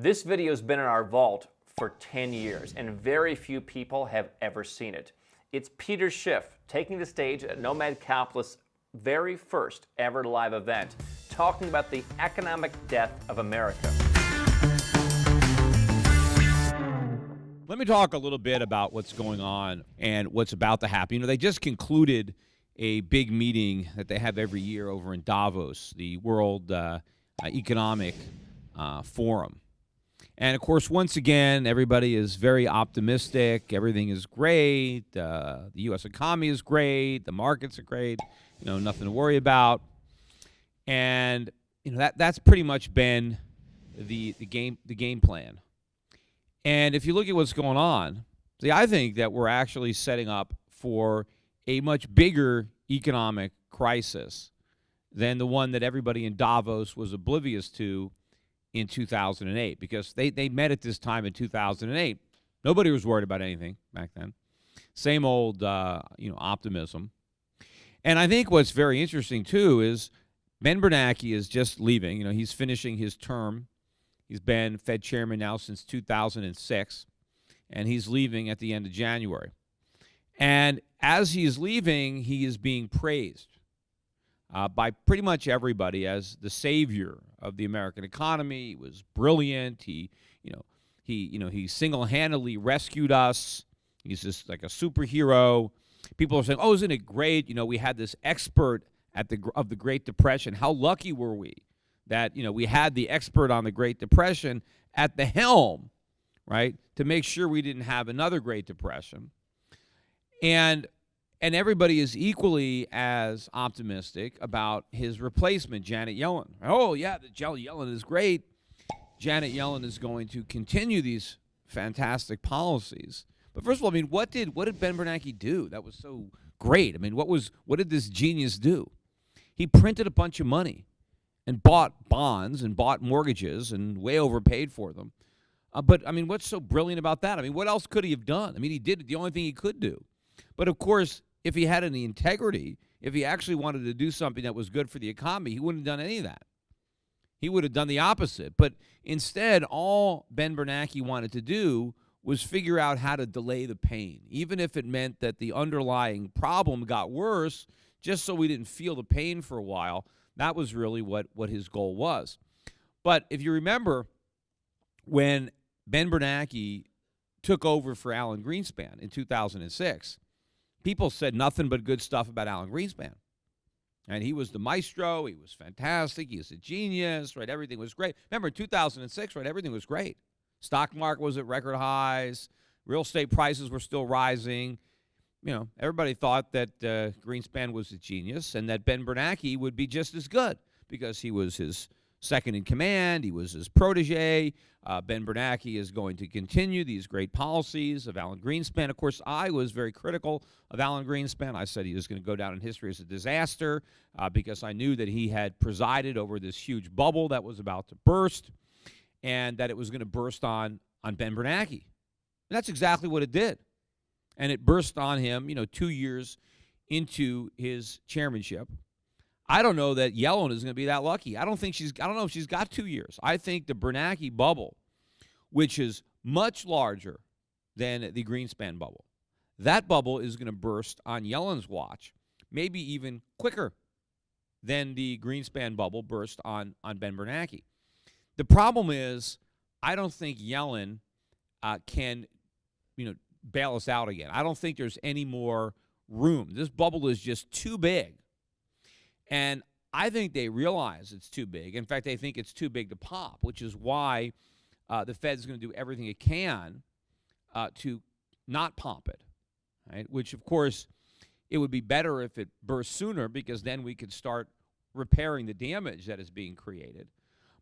This video has been in our vault for 10 years, and very few people have ever seen it. It's Peter Schiff taking the stage at Nomad Capitalist's very first ever live event, talking about the economic death of America. Let me talk a little bit about what's going on and what's about to happen. You know, they just concluded a big meeting that they have every year over in Davos, the World Economic Forum. And, of course, once again, everybody is very optimistic. Everything is great. The U.S. economy is great. The markets are great. You know, nothing to worry about. And, you know, that's pretty much been the game plan. And if you look at what's going on, see, I think that we're actually setting up for a much bigger economic crisis than the one that everybody in Davos was oblivious to in 2008, because they met at this time in 2008. Nobody was worried about anything back then. Same old, optimism. And I think what's very interesting, too, is Ben Bernanke is just leaving. You know, he's finishing his term. He's been Fed chairman now since 2006, and he's leaving at the end of January. And as he's leaving, he is being praised by pretty much everybody as the savior of the American economy. He was brilliant. He single-handedly rescued us. He's just like a superhero. People are saying, "Oh, isn't it great? You know, we had this expert of the Great Depression. How lucky were we that, you know, we had the expert on the Great Depression at the helm, right, to make sure we didn't have another Great Depression." And everybody is equally as optimistic about his replacement, Janet Yellen. Oh, yeah, Yellen is great. Janet Yellen is going to continue these fantastic policies. But first of all, I mean, what did Ben Bernanke do that was so great? I mean, what did this genius do? He printed a bunch of money and bought bonds and bought mortgages and way overpaid for them. But, I mean, what's so brilliant about that? I mean, what else could he have done? I mean, he did the only thing he could do. But, of course, if he had any integrity, if he actually wanted to do something that was good for the economy, he wouldn't have done any of that. He would have done the opposite. But instead, all Ben Bernanke wanted to do was figure out how to delay the pain, even if it meant that the underlying problem got worse, just so we didn't feel the pain for a while. That was really what his goal was. But if you remember, when Ben Bernanke took over for Alan Greenspan in 2006, people said nothing but good stuff about Alan Greenspan. And he was the maestro. He was fantastic. He was a genius, right? Everything was great. Remember, in 2006, right, everything was great. Stock market was at record highs. Real estate prices were still rising. You know, everybody thought that Greenspan was a genius and that Ben Bernanke would be just as good because he was his second in command. He was his protege. Ben Bernanke is going to continue these great policies of Alan Greenspan. Of course, I was very critical of Alan Greenspan. I said he was going to go down in history as a disaster because I knew that he had presided over this huge bubble that was about to burst and that it was going to burst on Ben Bernanke. And that's exactly what it did. And it burst on him, 2 years into his chairmanship. I don't know that Yellen is going to be that lucky. I don't know if she's got 2 years. I think the Bernanke bubble, which is much larger than the Greenspan bubble, that bubble is going to burst on Yellen's watch, maybe even quicker than the Greenspan bubble burst on Ben Bernanke. The problem is, I don't think Yellen can, bail us out again. I don't think there's any more room. This bubble is just too big. And I think they realize it's too big. In fact, they think it's too big to pop, which is why the Fed's going to do everything it can to not pop it, right? Which, of course, it would be better if it burst sooner because then we could start repairing the damage that is being created.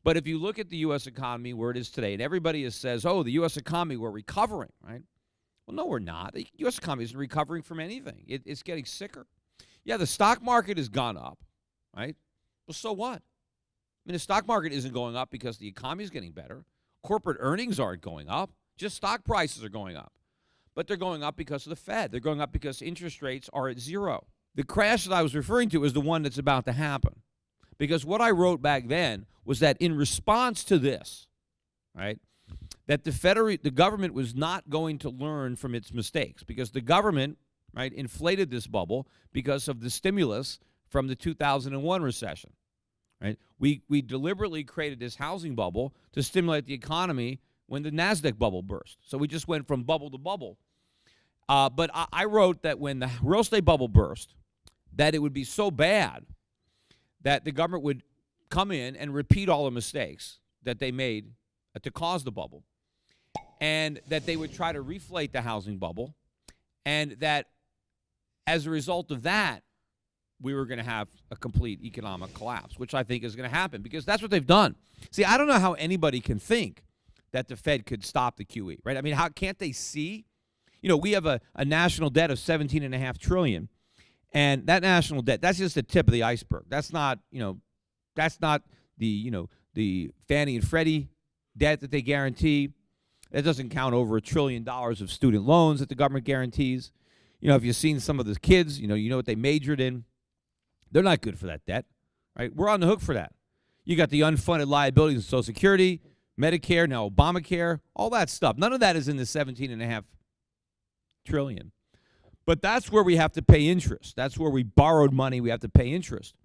But if you look at the U.S. economy where it is today, and everybody says, oh, the U.S. economy, we're recovering, right? Well, no, we're not. The U.S. economy isn't recovering from anything. It's getting sicker. Yeah, the stock market has gone up, right? Well, so what? I mean, the stock market isn't going up because the economy is getting better. Corporate earnings aren't going up. Just stock prices are going up. But they're going up because of the Fed. They're going up because interest rates are at zero. The crash that I was referring to is the one that's about to happen. Because what I wrote back then was that in response to this, right, that the government was not going to learn from its mistakes because the government, right, inflated this bubble because of the stimulus from the 2001 recession, right? We deliberately created this housing bubble to stimulate the economy when the NASDAQ bubble burst. So we just went from bubble to bubble. But I wrote that when the real estate bubble burst, that it would be so bad that the government would come in and repeat all the mistakes that they made to cause the bubble, and that they would try to reflate the housing bubble, and that as a result of that, we were going to have a complete economic collapse, which I think is going to happen because that's what they've done. See, I don't know how anybody can think that the Fed could stop the QE, right? I mean, how can't they see? You know, we have a national debt of $17.5 trillion, and that national debt, that's just the tip of the iceberg. That's not, that's not the Fannie and Freddie debt that they guarantee. That doesn't count over $1 trillion of student loans that the government guarantees. If you've seen some of the kids, you know what they majored in. They're not good for that debt, right? We're on the hook for that. You got the unfunded liabilities of Social Security, Medicare, now Obamacare, all that stuff. None of that is in the $17.5 trillion. But that's where we have to pay interest. That's where we borrowed money. We have to pay interest.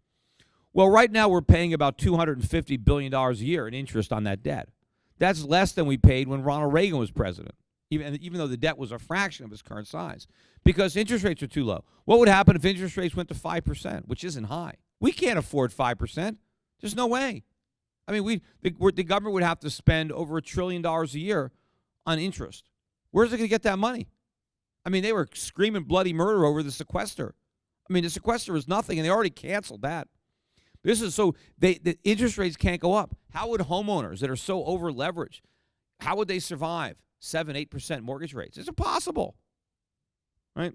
Well, right now we're paying about $250 billion a year in interest on that debt. That's less than we paid when Ronald Reagan was president, even though the debt was a fraction of its current size, because interest rates are too low. What would happen if interest rates went to 5%, which isn't high? We can't afford 5%. There's no way. I mean, the government would have to spend over $1 trillion a year on interest. Where's it going to get that money? I mean, they were screaming bloody murder over the sequester. I mean, the sequester was nothing, and they already canceled that. The interest rates can't go up. How would homeowners that are so over leveraged, how would they survive 7-8% mortgage rates? It's impossible, right?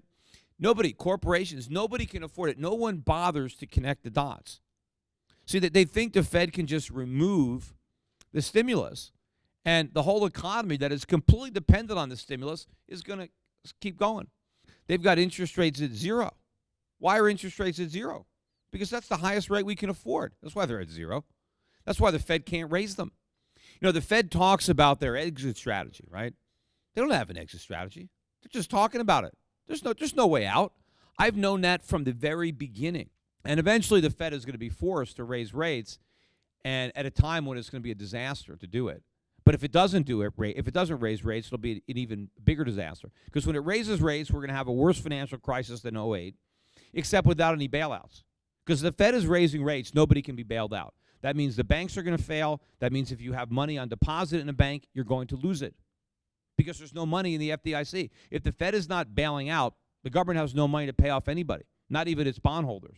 Corporations, nobody can afford it. No one bothers to connect the dots. See, that they think the Fed can just remove the stimulus, and the whole economy that is completely dependent on the stimulus is going to keep going. They've got interest rates at zero. Why are interest rates at zero? Because that's the highest rate we can afford. That's why they're at zero. That's why the Fed can't raise them. The Fed talks about their exit strategy, right? They don't have an exit strategy. They're just talking about it. There's no way out. I've known that from the very beginning. And eventually the Fed is going to be forced to raise rates, and at a time when it's going to be a disaster to do it. But if it doesn't raise rates, it'll be an even bigger disaster. Because when it raises rates, we're going to have a worse financial crisis than 2008, except without any bailouts. Because the Fed is raising rates, nobody can be bailed out. That means the banks are going to fail. That means if you have money on deposit in a bank, you're going to lose it because there's no money in the FDIC. If the Fed is not bailing out, the government has no money to pay off anybody, not even its bondholders.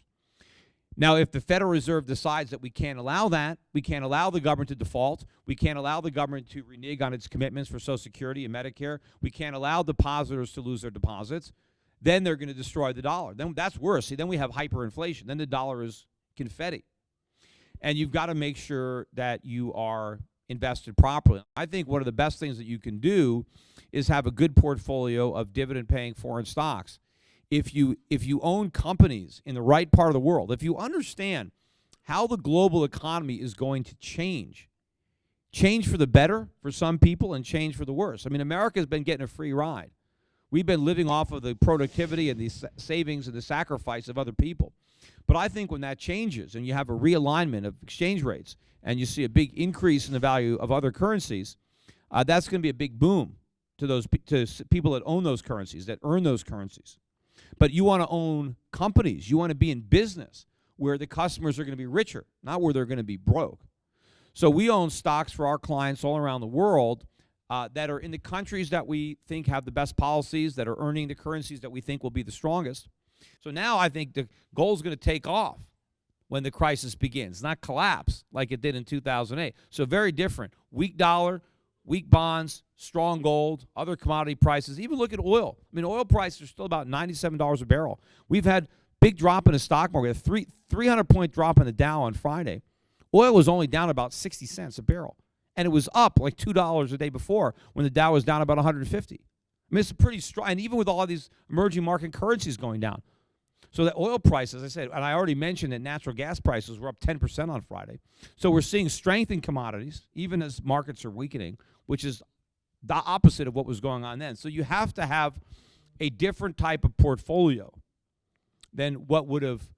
Now, if the Federal Reserve decides that we can't allow that, we can't allow the government to default, we can't allow the government to renege on its commitments for Social Security and Medicare, we can't allow depositors to lose their deposits, then they're going to destroy the dollar. Then that's worse. See, then we have hyperinflation. Then the dollar is confetti. And you've got to make sure that you are invested properly. I think one of the best things that you can do is have a good portfolio of dividend-paying foreign stocks. If you own companies in the right part of the world, if you understand how the global economy is going to change for the better for some people and change for the worse. I mean, America's been getting a free ride. We've been living off of the productivity and the savings and the sacrifice of other people. But I think when that changes and you have a realignment of exchange rates and you see a big increase in the value of other currencies, that's going to be a big boom to people that own those currencies, that earn those currencies. But you want to own companies. You want to be in business where the customers are going to be richer, not where they're going to be broke. So we own stocks for our clients all around the world that are in the countries that we think have the best policies, that are earning the currencies that we think will be the strongest. So now I think the goal is going to take off when the crisis begins, not collapse like it did in 2008. So very different. Weak dollar, weak bonds, strong gold, other commodity prices. Even look at oil. I mean, oil prices are still about $97 a barrel. We've had big drop in the stock market, a 300-point drop in the Dow on Friday. Oil was only down about 60 cents a barrel. And it was up like $2 a day before when the Dow was down about 150. I mean, it's pretty strong. And even with all of these emerging market currencies going down. So the oil prices, as I said, and I already mentioned that natural gas prices were up 10% on Friday. So we're seeing strength in commodities, even as markets are weakening, which is the opposite of what was going on then. So you have to have a different type of portfolio than what would have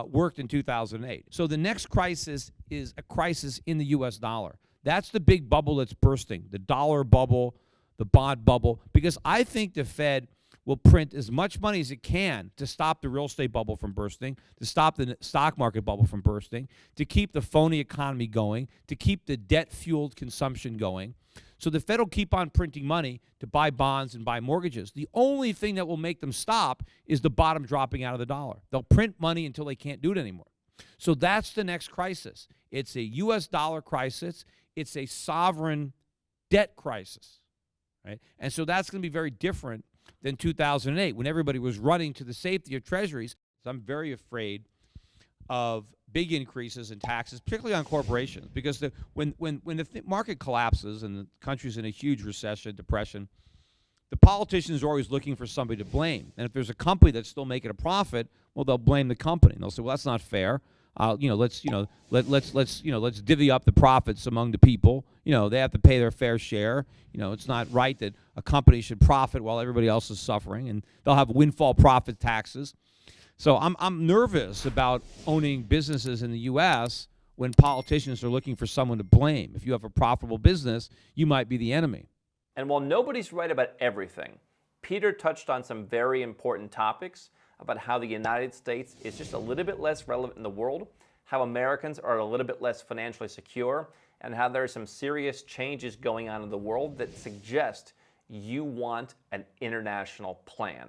worked in 2008. So the next crisis is a crisis in the U.S. dollar. That's the big bubble that's bursting, the dollar bubble, the bond bubble, because I think the Fed will print as much money as it can to stop the real estate bubble from bursting, to stop the stock market bubble from bursting, to keep the phony economy going, to keep the debt-fueled consumption going. So the Fed will keep on printing money to buy bonds and buy mortgages. The only thing that will make them stop is the bottom dropping out of the dollar. They'll print money until they can't do it anymore. So that's the next crisis. It's a U.S. dollar crisis. It's a sovereign debt crisis, right? And so that's going to be very different than 2008 when everybody was running to the safety of treasuries. So I'm very afraid of big increases in taxes, particularly on corporations, because when the market collapses and the country's in a huge recession, depression, the politicians are always looking for somebody to blame. And if there's a company that's still making a profit, well, they'll blame the company. And they'll say, well, that's not fair. Let's divvy up the profits among the people. They have to pay their fair share. It's not right that a company should profit while everybody else is suffering, and they'll have windfall profit taxes. So I'm nervous about owning businesses in the U.S. when politicians are looking for someone to blame. If you have a profitable business, you might be the enemy. And while nobody's right about everything, Peter touched on some very important topics about how the United States is just a little bit less relevant in the world, how Americans are a little bit less financially secure, and how there are some serious changes going on in the world that suggest you want an international plan.